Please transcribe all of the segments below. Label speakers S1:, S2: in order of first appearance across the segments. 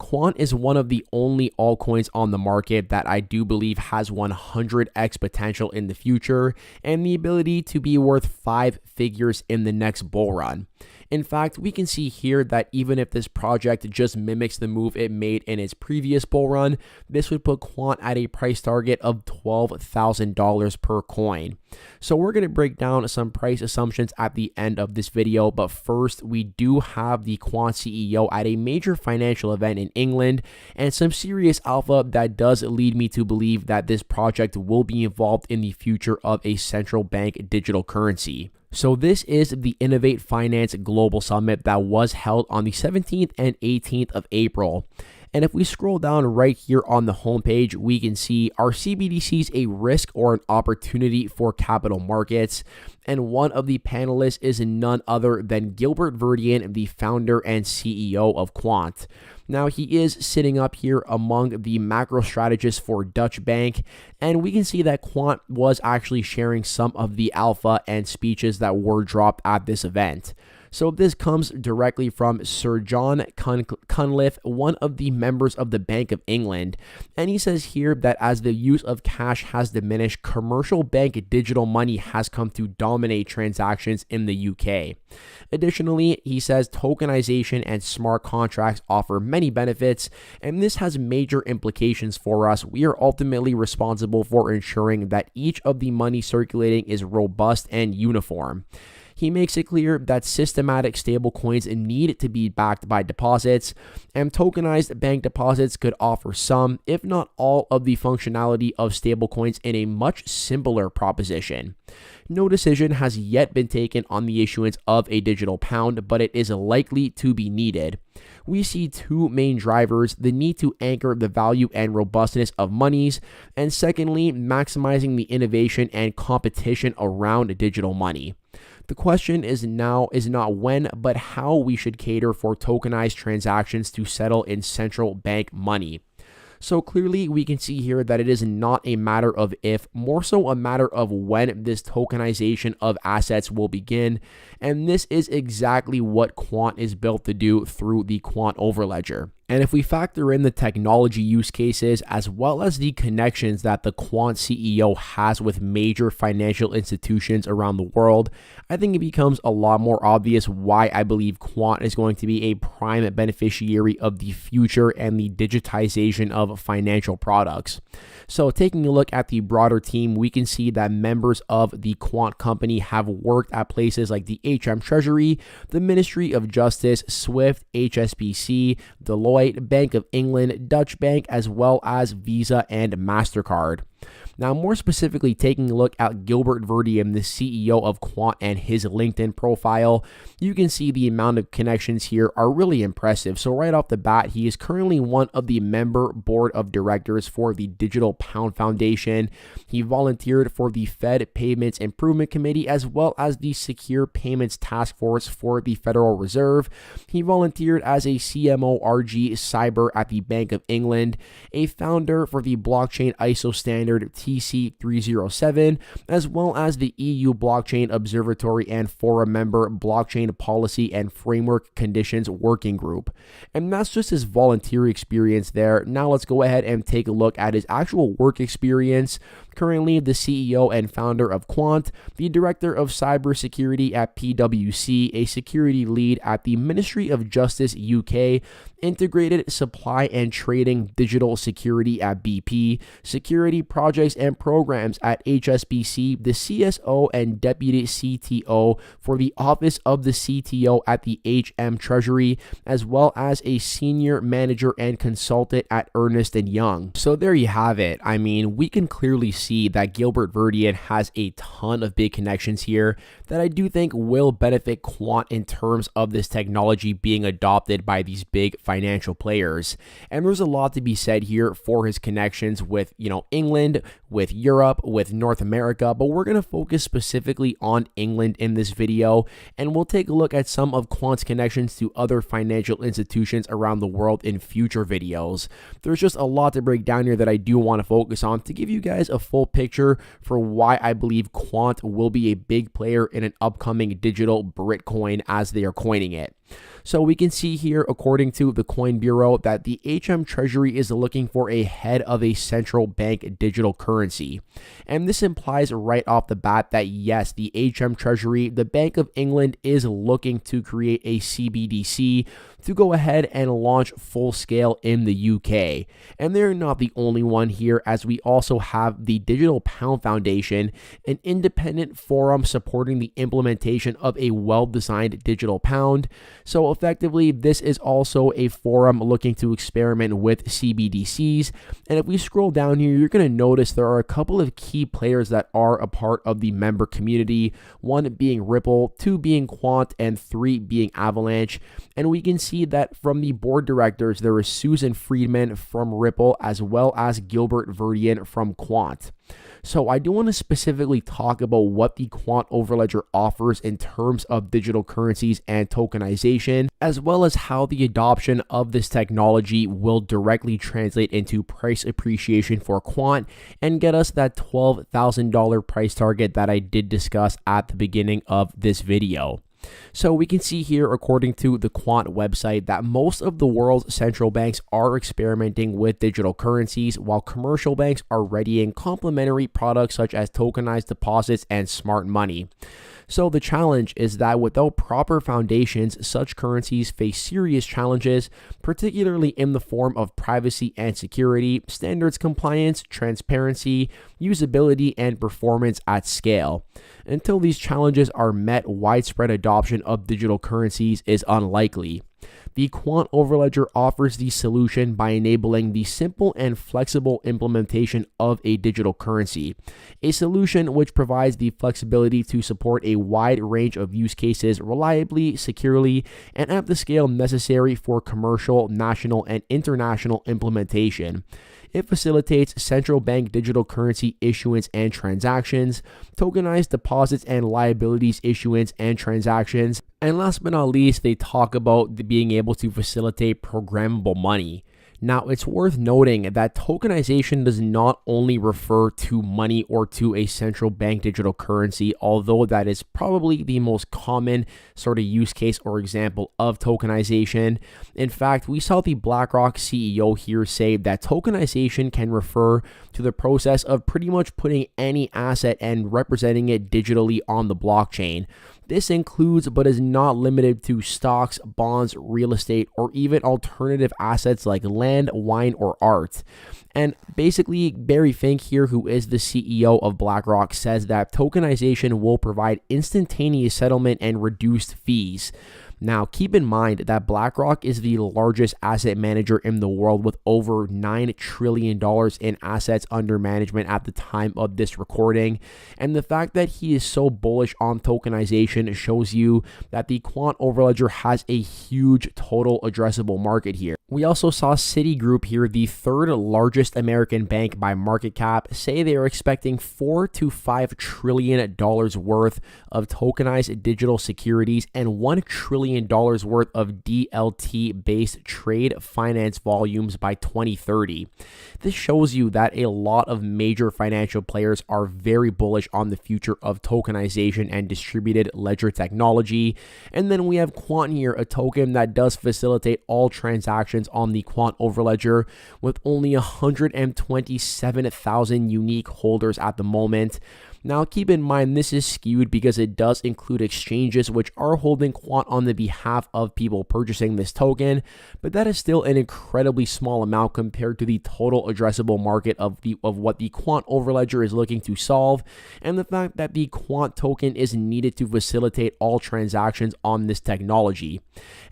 S1: Quant is one of the only altcoins on the market that I do believe has 100x potential in the future and the ability to be worth 5 figures in the next bull run. In fact, we can see here that even if this project just mimics the move it made in its previous bull run, this would put Quant at a price target of $12,000 per coin. So we're going to break down some price assumptions at the end of this video, but first we do have the Quant CEO at a major financial event in England and some serious alpha that does lead me to believe that this project will be involved in the future of a central bank digital currency. So this is the Innovate Finance Global Summit that was held on the 17th and 18th of April. And if we scroll down right here on the homepage, we can see, are CBDCs a risk or an opportunity for capital markets? And one of the panelists is none other than Gilbert Verdian, the founder and CEO of Quant. Now, he is sitting up here among the macro strategists for Dutch Bank, and we can see that Quant was actually sharing some of the alpha and speeches that were dropped at this event. So this comes directly from Sir John Cunliffe, one of the members of the Bank of England. And he says here that as the use of cash has diminished, commercial bank digital money has come to dominate transactions in the UK. Additionally, he says tokenization and smart contracts offer many benefits, and this has major implications for us. We are ultimately responsible for ensuring that each of the money circulating is robust and uniform. He makes it clear that systematic stablecoins need to be backed by deposits, and tokenized bank deposits could offer some, if not all, of the functionality of stablecoins in a much simpler proposition. No decision has yet been taken on the issuance of a digital pound, but it is likely to be needed. We see two main drivers: the need to anchor the value and robustness of monies, and secondly, maximizing the innovation and competition around digital money. The question is not when, but how we should cater for tokenized transactions to settle in central bank money. So clearly we can see here that it is not a matter of if, more so a matter of when this tokenization of assets will begin. And this is exactly what Quant is built to do through the Quant Overledger. And if we factor in the technology use cases as well as the connections that the Quant CEO has with major financial institutions around the world, I think it becomes a lot more obvious why I believe Quant is going to be a prime beneficiary of the future and the digitization of financial products. So taking a look at the broader team, we can see that members of the Quant company have worked at places like the HM Treasury, the Ministry of Justice, SWIFT, HSBC, Deloitte, Bank of England, Dutch Bank, as well as Visa and MasterCard. Now, more specifically, taking a look at Gilbert Verdian, the CEO of Quant, and his LinkedIn profile, you can see the amount of connections here are really impressive. So right off the bat, he is currently one of the member board of directors for the Digital Pound Foundation. He volunteered for the Fed Payments Improvement Committee as well as the Secure Payments Task Force for the Federal Reserve. He volunteered as a CMO-RG Cyber at the Bank of England, a founder for the blockchain ISO standard TC307, as well as the EU Blockchain Observatory and Forum member Blockchain Policy and Framework Conditions Working Group. And that's just his volunteer experience there. Now let's go ahead and take a look at his actual work experience. Currently the CEO and founder of Quant, the Director of Cybersecurity at PwC, a security lead at the Ministry of Justice UK, Integrated Supply and Trading Digital Security at BP, Security Projects and Programs at HSBC, the CSO and Deputy CTO for the Office of the CTO at the HM Treasury, as well as a Senior Manager and Consultant at Ernst & Young. So there you have it. I mean, we can clearly see that Gilbert Verdian has a ton of big connections here that I do think will benefit Quant in terms of this technology being adopted by these big financial players. And there's a lot to be said here for his connections with, England, with Europe, with North America, but we're going to focus specifically on England in this video, and we'll take a look at some of Quant's connections to other financial institutions around the world in future videos. There's just a lot to break down here that I do want to focus on to give you guys a full picture for why I believe Quant will be a big player in an upcoming digital Britcoin as they are coining it. So we can see here, according to the Coin Bureau, that the HM Treasury is looking for a head of a central bank digital currency. And this implies right off the bat that yes, the HM Treasury, the Bank of England, is looking to create a CBDC to go ahead and launch full scale in the UK. And they're not the only one here, as we also have the Digital Pound Foundation, an independent forum supporting the implementation of a well-designed digital pound. So effectively, this is also a forum looking to experiment with CBDCs. And if we scroll down here, you're going to notice there are a couple of key players that are a part of the member community, one being Ripple, two being Quant, and three being Avalanche. And we can see that from the board directors, there is Susan Friedman from Ripple, as well as Gilbert Verdian from Quant. So I do want to specifically talk about what the Quant Overledger offers in terms of digital currencies and tokenization, as well as how the adoption of this technology will directly translate into price appreciation for Quant and get us that $12,000 price target that I did discuss at the beginning of this video. So we can see here, according to the Quant website, that most of the world's central banks are experimenting with digital currencies, while commercial banks are readying complementary products such as tokenized deposits and smart money. So the challenge is that without proper foundations, such currencies face serious challenges, particularly in the form of privacy and security, standards compliance, transparency, usability, and performance at scale. Until these challenges are met, widespread adoption of digital currencies is unlikely. The Quant Overledger offers the solution by enabling the simple and flexible implementation of a digital currency, a solution which provides the flexibility to support a wide range of use cases reliably, securely, and at the scale necessary for commercial, national, and international implementation. It facilitates central bank digital currency issuance and transactions, tokenized deposits and liabilities issuance and transactions, and last but not least, they talk about being able to facilitate programmable money. Now, it's worth noting that tokenization does not only refer to money or to a central bank digital currency, although that is probably the most common sort of use case or example of tokenization. In fact, we saw the BlackRock CEO here say that tokenization can refer to the process of pretty much putting any asset and representing it digitally on the blockchain. This includes, but is not limited to, stocks, bonds, real estate, or even alternative assets like land, wine, or art. And basically, Barry Fink here, who is the CEO of BlackRock, says that tokenization will provide instantaneous settlement and reduced fees. Now, keep in mind that BlackRock is the largest asset manager in the world with over $9 trillion in assets under management at the time of this recording. And the fact that he is so bullish on tokenization shows you that the Quant Overledger has a huge total addressable market here. We also saw Citigroup here, the third largest American bank by market cap, say they are expecting $4 to $5 trillion worth of tokenized digital securities and $1 trillion worth of DLT-based trade finance volumes by 2030. This shows you that a lot of major financial players are very bullish on the future of tokenization and distributed ledger technology. And then we have Quant here, a token that does facilitate all transactions on the Quant Overledger with only 127,000 unique holders at the moment. Now, keep in mind, this is skewed because it does include exchanges which are holding Quant on the behalf of people purchasing this token, but that is still an incredibly small amount compared to the total addressable market of what the Quant Overledger is looking to solve, and the fact that the Quant token is needed to facilitate all transactions on this technology.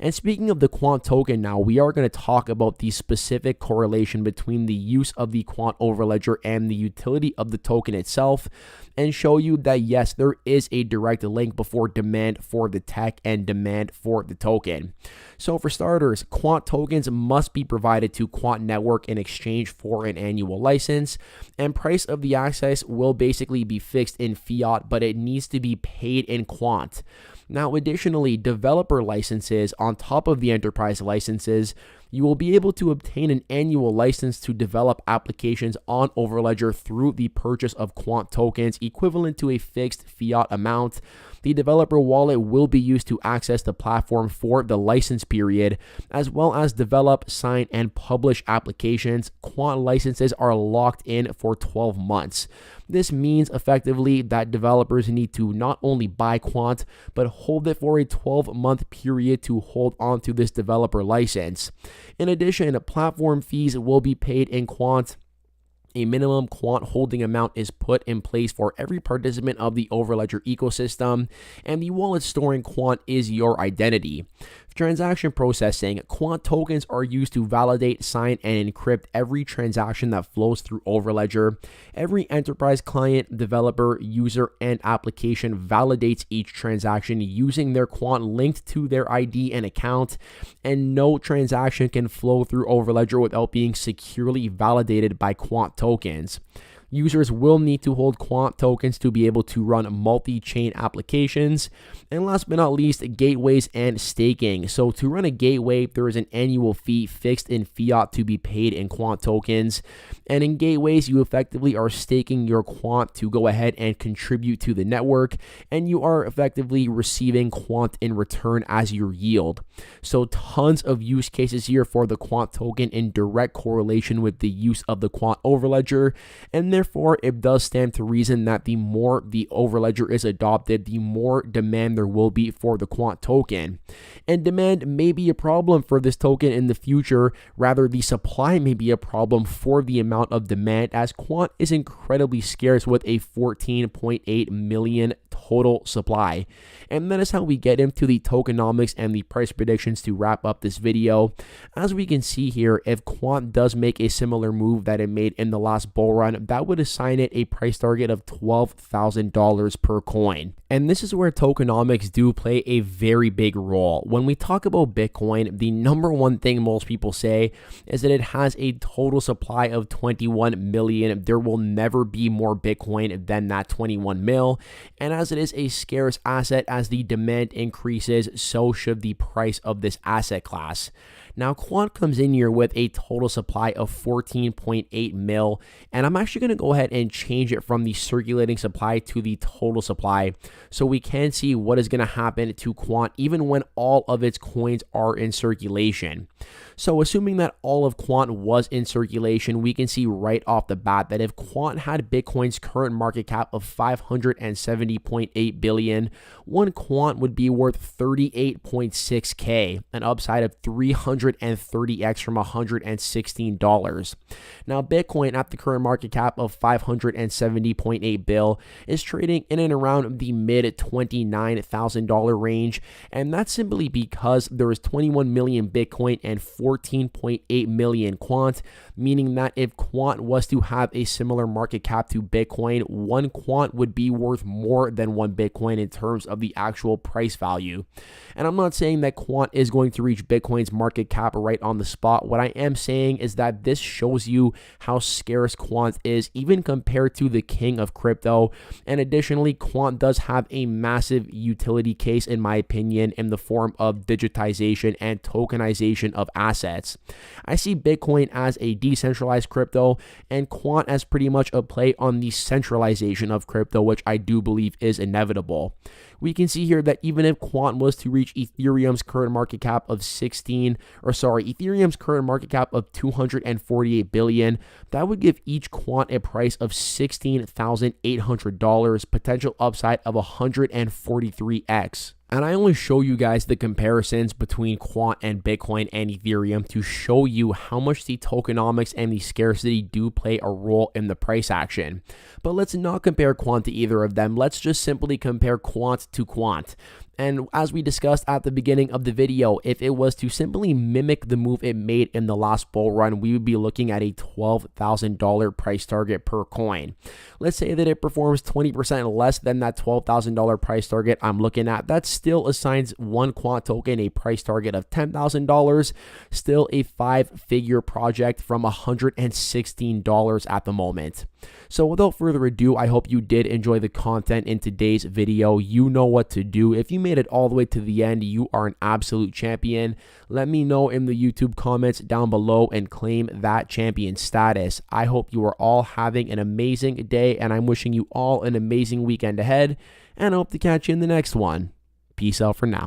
S1: And speaking of the Quant token now, we are going to talk about the specific correlation between the use of the Quant Overledger and the utility of the token itself, and show you that yes, there is a direct link before demand for the tech and demand for the token. So for starters, Quant tokens must be provided to Quant Network in exchange for an annual license, and price of the access will basically be fixed in fiat, but it needs to be paid in Quant. Now, additionally, developer licenses on top of the enterprise licenses You will be able to obtain an annual license to develop applications on Overledger through the purchase of Quant tokens equivalent to a fixed fiat amount. The developer wallet will be used to access the platform for the license period, as well as develop, sign, and publish applications. Quant licenses are locked in for 12 months. This means effectively that developers need to not only buy Quant, but hold it for a 12-month period to hold onto this developer license. In addition, platform fees will be paid in Quant. A minimum Quant holding amount is put in place for every participant of the Overledger ecosystem, and the wallet storing Quant is your identity. Transaction processing. Quant tokens are used to validate, sign, and encrypt every transaction that flows through Overledger. Every enterprise client, developer, user, and application validates each transaction using their Quant linked to their ID and account, and no transaction can flow through Overledger without being securely validated by Quant tokens. Users will need to hold Quant tokens to be able to run multi-chain applications. And last but not least, gateways and staking. So to run a gateway, there is an annual fee fixed in fiat to be paid in Quant tokens. And in gateways, you effectively are staking your Quant to go ahead and contribute to the network, and you are effectively receiving Quant in return as your yield. So tons of use cases here for the Quant token in direct correlation with the use of the Quant Overledger, and therefore it does stand to reason that the more the Overledger is adopted, the more demand there will be for the Quant token. And demand may be a problem for this token in the future. Rather, the supply may be a problem for the amount of demand, as Quant is incredibly scarce with a 14.8 million total supply. And that is how we get into the tokenomics and the price predictions to wrap up this video. As we can see here, if Quant does make a similar move that it made in the last bull run, that would assign it a price target of $12,000 per coin. And this is where tokenomics do play a very big role. When we talk about Bitcoin, the number one thing most people say is that it has a total supply of 21 million. There will never be more Bitcoin than that 21 mil. And as it is a scarce asset, as the demand increases, so should the price of this asset class. Now, Quant comes in here with a total supply of 14.8 mil, and I'm actually going to go ahead and change it from the circulating supply to the total supply so we can see what is going to happen to Quant even when all of its coins are in circulation. So assuming that all of Quant was in circulation, we can see right off the bat that if Quant had Bitcoin's current market cap of 570.8 billion, one Quant would be worth 38.6k, an upside of 330x from $116. Now, Bitcoin at the current market cap of 570.8 bill is trading in and around the mid $29,000 range, and that's simply because there is 21 million Bitcoin and 14.8 million Quant, meaning that if Quant was to have a similar market cap to Bitcoin, one Quant would be worth more than one Bitcoin in terms of the actual price value. And I'm not saying that Quant is going to reach Bitcoin's market cap right on the spot. What I am saying is that this shows you how scarce Quant is, even compared to the king of crypto. And additionally, Quant does have a massive utility case, in my opinion, in the form of digitization and tokenization of assets. I see Bitcoin as a decentralized crypto and Quant as pretty much a play on the centralization of crypto, which I do believe is inevitable. We can see here that even if Quant was to reach Ethereum's current market cap of Ethereum's current market cap of 248 billion, that would give each Quant a price of $16,800, potential upside of 143x. And I only show you guys the comparisons between Quant and Bitcoin and Ethereum to show you how much the tokenomics and the scarcity do play a role in the price action. But let's not compare Quant to either of them. Let's just simply compare Quant to Quant. And as we discussed at the beginning of the video, if it was to simply mimic the move it made in the last bull run, we would be looking at a $12,000 price target per coin. Let's say that it performs 20% less than that $12,000 price target I'm looking at. That still assigns one Quant token a price target of $10,000, still a 5-figure project from $116 at the moment. So without further ado, I hope you did enjoy the content in today's video. You know what to do. If you made it all the way to the end, you are an absolute champion. Let me know in the YouTube comments down below and claim that champion status. I hope you are all having an amazing day, and I'm wishing you all an amazing weekend ahead, and I hope to catch you in the next one. Peace out for now.